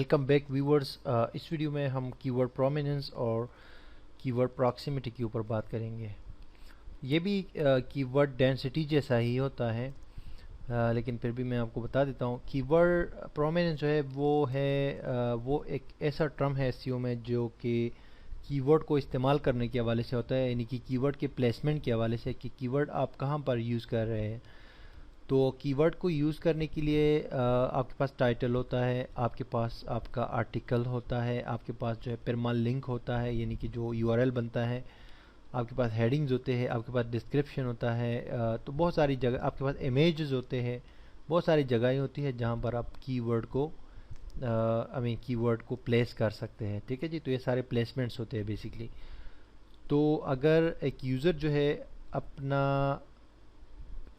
Welcome back viewers. इस video में हम कीवर्ड प्रोमिनेंस और कीवर्ड प्रॉक्सिमिटी के ऊपर बात करेंगे। ये भी कीवर्ड डेंसिटी जैसा ही होता है, लेकिन फिर भी मैं आपको बता देता हूँ। कीवर्ड प्रोमिनेंस जो है वो एक ऐसा टर्म है एसईओ में जो कि कीवर्ड को इस्तेमाल करने के हवाले से होता है, यानी कि कीवर्ड के प्लेसमेंट के हवाले से कि कीवर्ड आप कहाँ पर यूज़ कर रहे हैं। तो कीवर्ड को यूज़ करने के लिए आपके पास टाइटल होता है, आपके पास आपका आर्टिकल होता है, आपके पास जो है परमाल लिंक होता है यानी कि जो यूआरएल बनता है, आपके पास हेडिंग्स होते हैं, आपके पास डिस्क्रिप्शन होता है। तो बहुत सारी जगह आपके पास इमेजेस होते हैं, बहुत सारी जगहें होती है जहाँ पर आप कीवर्ड को प्लेस कर सकते हैं। ठीक है जी, तो ये सारे प्लेसमेंट्स होते हैं बेसिकली। तो अगर एक यूज़र जो है अपना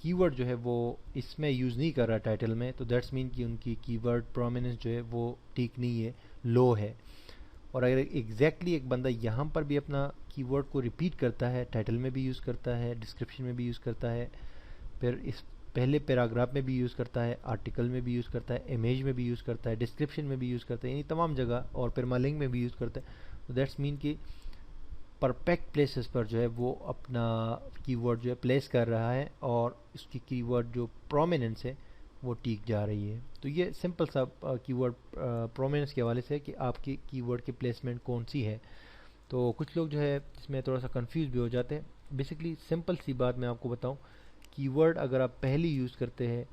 कीवर्ड जो है वो इसमें यूज़ नहीं कर रहा टाइटल में, तो दैट्स मीन कि उनकी कीवर्ड प्रोमिनेंस जो है वो ठीक नहीं है, लो है। और अगर एग्जैक्टली एक बंदा यहाँ पर भी अपना कीवर्ड को रिपीट करता है, टाइटल में भी यूज़ करता है, डिस्क्रिप्शन में भी यूज़ करता है, फिर इस पहले पैराग्राफ में भी यूज़ करता है, आर्टिकल में भी यूज़ करता है, इमेज में भी यूज़ करता है, डिस्क्रिप्शन में भी यूज़ करता है, यानी तमाम जगह, और परमालिंक में भी यूज़ करता है, तो दैट्स मीन कि परफेक्ट प्लेसेस पर जो है वो अपना कीवर्ड जो है प्लेस कर रहा है और उसकी कीवर्ड जो प्रोमिनेंस है वो टिक जा रही है। तो ये सिंपल सा कीवर्ड प्रोमिनेंस के हवाले से है कि आपकी कीवर्ड की प्लेसमेंट कौन सी है। तो कुछ लोग जो है इसमें थोड़ा सा कंफ्यूज भी हो जाते हैं। बेसिकली सिंपल सी बात मैं आपको बताऊं, कीवर्ड अगर आप पहले यूज़ करते हैं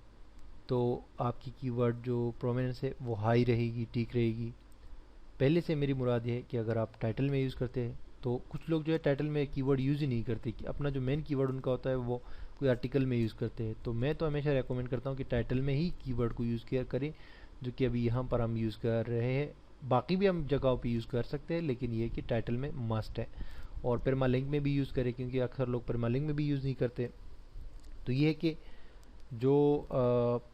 तो आपकी कीवर्ड जो प्रोमिनेंस है वो हाई रहेगी, ठीक रहेगी। पहले से मेरी मुराद ये है कि अगर आप टाइटल में यूज़ करते हैं, तो कुछ लोग जो है टाइटल में कीवर्ड यूज़ ही नहीं करते, कि अपना जो मेन कीवर्ड उनका होता है वो कोई आर्टिकल में यूज़ करते हैं। तो मैं तो हमेशा रेकमेंड करता हूँ कि टाइटल में ही कीवर्ड को यूज़ किया करें, जो कि अभी यहाँ पर हम यूज़ कर रहे हैं। बाकी भी हम जगहों पे यूज़ कर सकते हैं, लेकिन ये कि टाइटल में मस्ट है। और परमालिंक में भी यूज़ करें, क्योंकि अक्सर लोग परमालिंक में भी यूज़ नहीं करते। तो ये है कि जो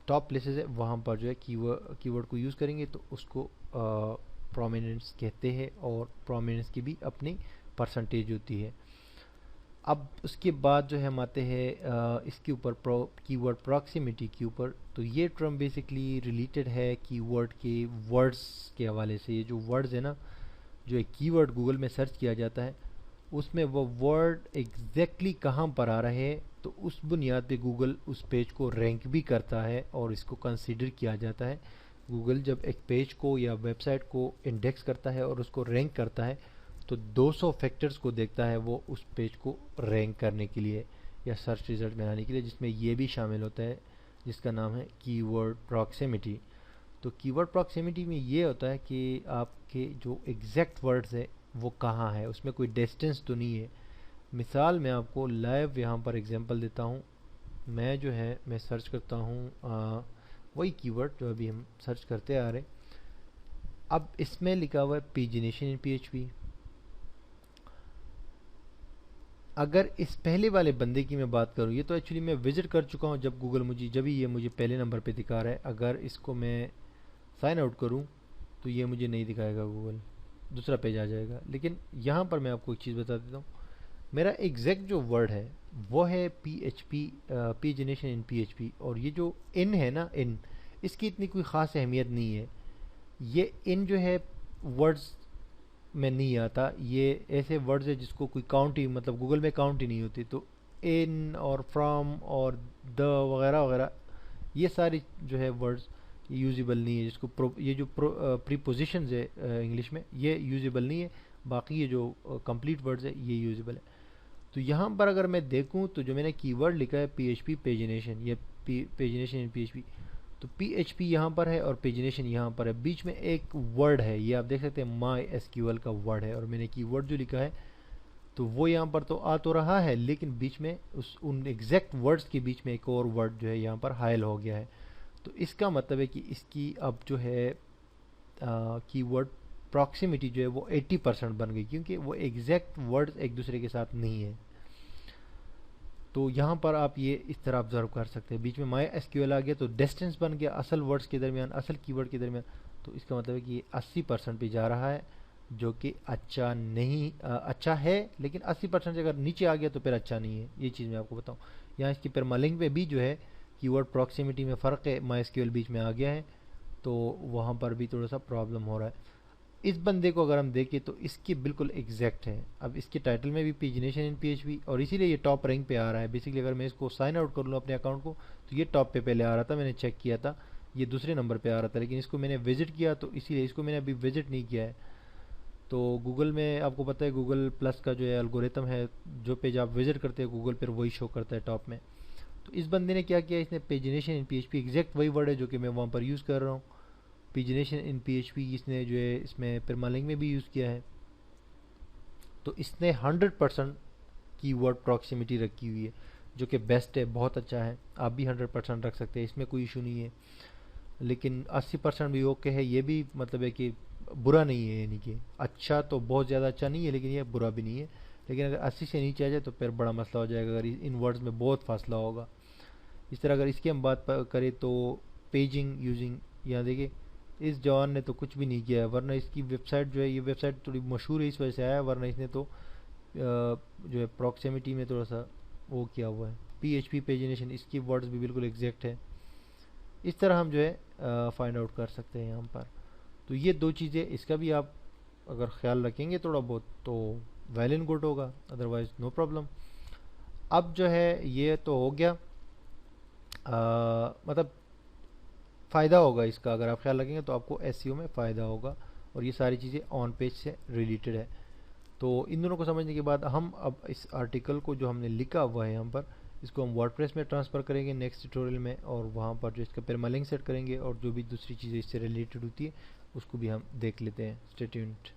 टॉप प्लेसेस है वहाँ पर जो है कीवर्ड को यूज़ करेंगे तो उसको प्रोमिनेंस कहते हैं, और प्रोमिनेंस की भी अपनी परसेंटेज होती है। अब उसके बाद जो है हम आते हैं इसके ऊपर कीवर्ड प्रॉक्सिमिटी के ऊपर। तो ये टर्म बेसिकली रिलेटेड है कीवर्ड के वर्ड्स के हवाले से। ये जो वर्ड्स है ना, जो एक कीवर्ड गूगल में सर्च किया जाता है उसमें वो वर्ड एग्जैक्टली कहाँ पर आ रहे हैं, तो उस बुनियाद पे गूगल उस पेज को रैंक भी करता है और इसको कंसीडर किया जाता है। गूगल जब एक पेज को या वेबसाइट को इंडेक्स करता है और उसको रैंक करता है, तो 200 फैक्टर्स को देखता है वो उस पेज को रैंक करने के लिए या सर्च रिजल्ट में आने के लिए, जिसमें ये भी शामिल होता है जिसका नाम है कीवर्ड प्रॉक्सिमिटी। तो कीवर्ड प्रॉक्सिमिटी में ये होता है कि आपके जो एग्जैक्ट वर्ड्स है वो कहाँ है, उसमें कोई डिस्टेंस तो नहीं है। मिसाल मैं आपको लाइव यहाँ पर एग्जांपल देता हूँ। मैं सर्च करता हूँ वही कीवर्ड जो अभी हम सर्च करते आ रहे। अब इसमें लिखा हुआ है पेजिनेशन इन पीएचपी। अगर इस पहले वाले बंदे की मैं बात करूँ, ये तो एक्चुअली मैं विजिट कर चुका हूँ जब गूगल जब ये मुझे पहले नंबर पे दिखा रहा है। अगर इसको मैं साइन आउट करूँ तो ये मुझे नहीं दिखाएगा, गूगल दूसरा पेज आ जाएगा। लेकिन यहाँ पर मैं आपको एक चीज़ बता देता हूँ, मेरा एग्जैक्ट जो वर्ड है वो है पीएचपी, पेजिनेशन इन पीएचपी। और ये जो इन है ना, इन, इसकी इतनी कोई ख़ास अहमियत नहीं है। ये इन जो है वर्ड्स में नहीं आता, ये ऐसे वर्ड्स है जिसको कोई काउंट ही, मतलब गूगल में काउंट ही नहीं होती। तो इन और फ्रॉम और द वगैरह वगैरह ये सारी जो है वर्ड्स यूजेबल नहीं है, जिसको ये जो प्रीपोजिशंस है इंग्लिश में, ये यूजेबल नहीं है। बाकी ये जो कंप्लीट वर्ड्स है ये यूजेबल है। तो यहाँ पर अगर मैं देखूँ तो जो मैंने कीवर्ड लिखा है पीएचपी पेजिनेशन, ये पेजिनेशन इन पीएचपी, तो पीएचपी यहाँ पर है और पेजिनेशन यहाँ पर है। बीच में एक वर्ड है, ये आप देख सकते हैं माई एसक्यूएल का वर्ड है, और मैंने कीवर्ड जो लिखा है तो वो यहाँ पर तो आ तो रहा है, लेकिन बीच में उन एग्जैक्ट वर्ड्स के बीच में एक और वर्ड जो है यहाँ पर हाइल हो गया है। तो इसका मतलब है कि इसकी अब जो है कीवर्ड प्रॉक्सिमिटी जो है वो 80% बन गई, क्योंकि वो एग्जैक्ट वर्ड्स एक दूसरे के साथ नहीं है। तो यहाँ पर आप ये इस तरह ऑब्जर्व कर सकते हैं, बीच में माई एसक्यूएल आ गया तो डिस्टेंस बन गया असल वर्ड्स के दरमियान, असल कीवर्ड के दरमियान। तो इसका मतलब है कि ये 80% पे जा रहा है, जो कि अच्छा नहीं, अच्छा है, लेकिन 80% अगर नीचे आ गया तो फिर अच्छा नहीं है। ये चीज़ मैं आपको बताऊँ। यहाँ इसकी परमालिंक पे भी जो है कीवर्ड प्रॉक्सिमिटी में फ़र्क है, माई एसक्यूएल बीच में आ गया है तो वहाँ पर भी थोड़ा सा प्रॉब्लम हो रहा है। इस बंदे को अगर हम देखें तो इसके बिल्कुल एग्जैक्ट है। अब इसके टाइटल में भी पेजिनेशन इन पीएचपी, और इसीलिए ये टॉप रैंक पे आ रहा है। बेसिकली अगर मैं इसको साइन आउट कर लूँ अपने अकाउंट को तो ये टॉप पे पहले आ रहा था, मैंने चेक किया था ये दूसरे नंबर पे आ रहा था, लेकिन इसको मैंने विजिट किया तो इसीलिए इसको मैंने अभी विजिट नहीं किया है। तो गूगल में आपको पता है गूगल प्लस का जो है एल्गोरिथम है, जो पेज आप विजिट करते हैं गूगल पर वही शो करता है टॉप में। तो इस बंदे ने क्या किया, इसने पेजिनेशन इन पीएचपी एग्जैक्ट वही वर्ड है जो कि मैं वहाँ पर यूज़ कर रहा हूँ, पेजिनेशन इन पीएचपी, इसने जो है इसमें परमालिंक में भी यूज़ किया है। तो इसने 100% कीवर्ड प्रॉक्सिमिटी रखी हुई है, जो कि बेस्ट है, बहुत अच्छा है। आप भी 100% रख सकते हैं, इसमें कोई इशू नहीं है। लेकिन 80% भी ओके है, ये भी मतलब है कि बुरा नहीं है, यानी कि अच्छा तो बहुत ज़्यादा अच्छा नहीं है लेकिन ये बुरा भी नहीं है। लेकिन अगर 80 से नीचे आ जाए तो फिर बड़ा मसला हो जाएगा, अगर इन वर्ड्स में बहुत फासला होगा। इस तरह अगर इसकी हम बात करें तो पेजिंग यूजिंग, यहाँ देखिए इस जवान ने तो कुछ भी नहीं किया है, वरना इसकी वेबसाइट जो है, ये वेबसाइट थोड़ी मशहूर है इस वजह से आया है, वरना इसने तो जो है प्रॉक्सिमिटी में थोड़ा सा वो किया हुआ है। पीएचपी पेजिनेशन, इसकी वर्ड्स भी बिल्कुल एग्जैक्ट है। इस तरह हम जो है फाइंड आउट कर सकते हैं यहाँ पर। तो ये दो चीज़ें, इसका भी आप अगर ख्याल रखेंगे थोड़ा बहुत तो वेल एंड गुड होगा, अदरवाइज नो प्रॉब्लम। अब जो है ये तो हो गया, मतलब फ़ायदा होगा इसका, अगर आप ख्याल रखेंगे तो आपको एसईओ में फ़ायदा होगा, और ये सारी चीज़ें ऑन पेज से रिलेटेड है। तो इन दोनों को समझने के बाद हम अब इस आर्टिकल को जो हमने लिखा हुआ है यहाँ पर, इसको हम वर्डप्रेस में ट्रांसफ़र करेंगे नेक्स्ट ट्यूटोरियल में, और वहाँ पर जो इसका परमालिंक सेट करेंगे और जो भी दूसरी चीज़ें इससे रिलेटेड होती है उसको भी हम देख लेते हैं। Stay tuned.